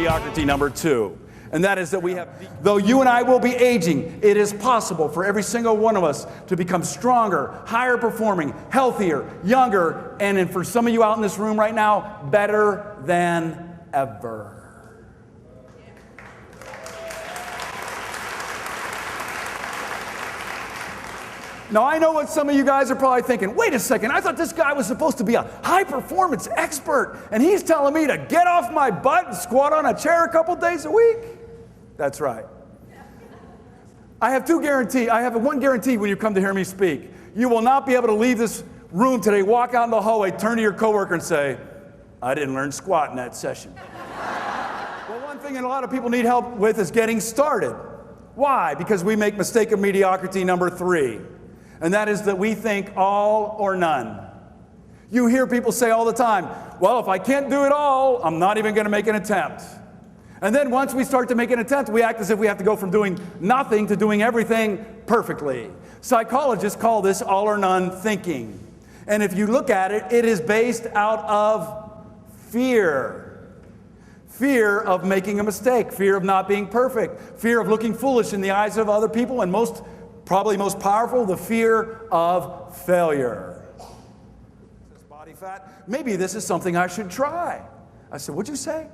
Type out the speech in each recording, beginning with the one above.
mediocrity number 2. And that is that though you and I will be aging, it is possible for every single one of us to become stronger, higher performing, healthier, younger, and for some of you out in this room right now, better than ever. Now, I know what some of you guys are probably thinking. Wait a second, I thought this guy was supposed to be a high-performance expert, and he's telling me to get off my butt and squat on a chair a couple days a week? That's right. I have one guarantee when you come to hear me speak. You will not be able to leave this room today, walk out in the hallway, turn to your coworker and say, I didn't learn squat in that session. Well, one thing that a lot of people need help with is getting started. Why? Because we make mistake of mediocrity number 3. And that is that we think all or none. You hear people say all the time, well, if I can't do it all, I'm not even going to make an attempt. And then once we start to make an attempt, we act as if we have to go from doing nothing to doing everything perfectly. Psychologists call this all or none thinking. And if you look at it, it is based out of fear. Fear of making a mistake, fear of not being perfect, fear of looking foolish in the eyes of other people, and probably most powerful, the fear of failure. Says body fat. Maybe this is something I should try. I said, what'd you say?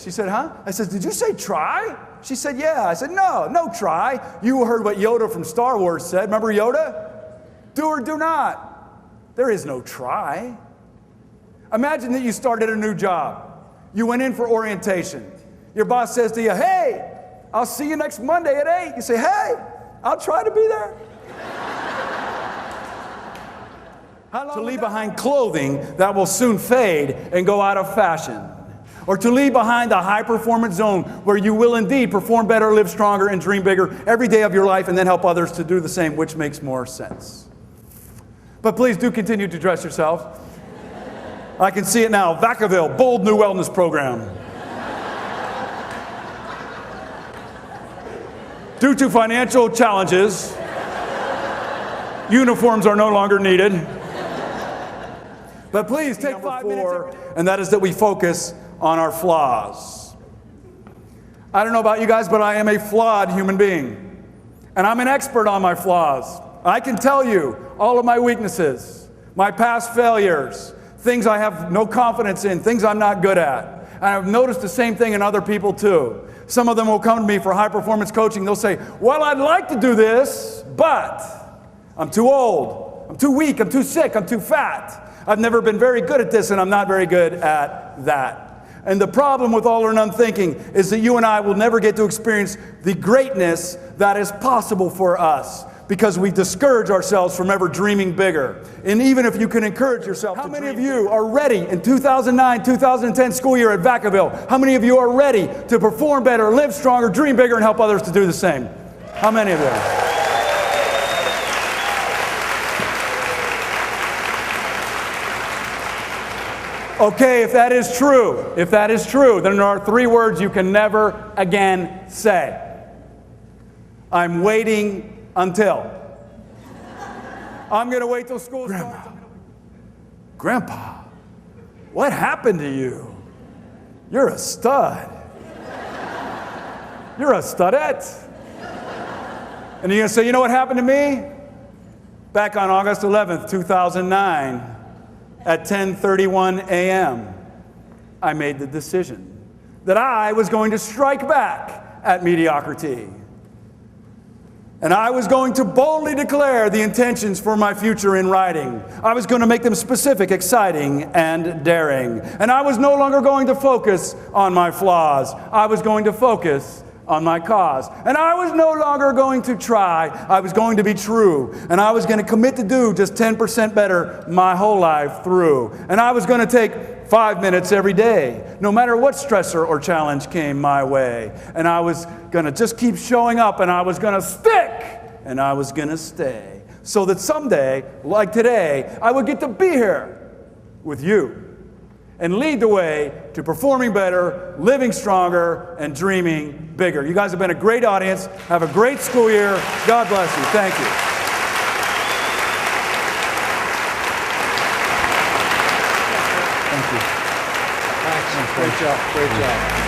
She said, huh? I said, did you say try? She said, yeah. I said, no try. You heard what Yoda from Star Wars said. Remember Yoda? Do or do not. There is no try. Imagine that you started a new job. You went in for orientation. Your boss says to you, hey, I'll see you next Monday at 8. You say, hey, I'll try to be there. To leave behind clothing that will soon fade and go out of fashion. Or to leave behind the high-performance zone where you will indeed perform better, live stronger, and dream bigger every day of your life and then help others to do the same, which makes more sense. But please do continue to dress yourself. I can see it now. Vacaville, bold new wellness program. Due to financial challenges, uniforms are no longer needed. But please take 5 minutes, and that is that we focus on our flaws. I don't know about you guys, but I am a flawed human being. And I'm an expert on my flaws. I can tell you all of my weaknesses, my past failures, things I have no confidence in, things I'm not good at. And I've noticed the same thing in other people too. Some of them will come to me for high-performance coaching. They'll say, well, I'd like to do this, but I'm too old, I'm too weak, I'm too sick, I'm too fat. I've never been very good at this, and I'm not very good at that. And the problem with all or none thinking is that you and I will never get to experience the greatness that is possible for us because we discourage ourselves from ever dreaming bigger. And even if you can encourage yourself, how many of you are ready in 2009-2010 school year at Vacaville? How many of you are ready to perform better, live stronger, dream bigger, and help others to do the same? How many of you? Okay, if that is true, then there are 3 words you can never again say. I'm waiting until. I'm going to wait till school starts. Grandpa, what happened to you? You're a stud. You're a studette. And you're going to say, you know what happened to me? Back on August 11th, 2009, at 10:31 a.m., I made the decision that I was going to strike back at mediocrity. And I was going to boldly declare the intentions for my future in writing. I was going to make them specific, exciting, and daring. And I was no longer going to focus on my flaws. I was going to focus on my cause. And I was no longer going to try. I was going to be true. And I was going to commit to do just 10% better my whole life through. And I was going to take 5 minutes every day, no matter what stressor or challenge came my way. And I was going to just keep showing up, and I was going to stick, and I was going to stay. So that someday, like today, I would get to be here with you and lead the way to performing better, living stronger, and dreaming bigger. You guys have been a great audience. Have a great school year. God bless you. Thank you. Thank you. Great job. Great job.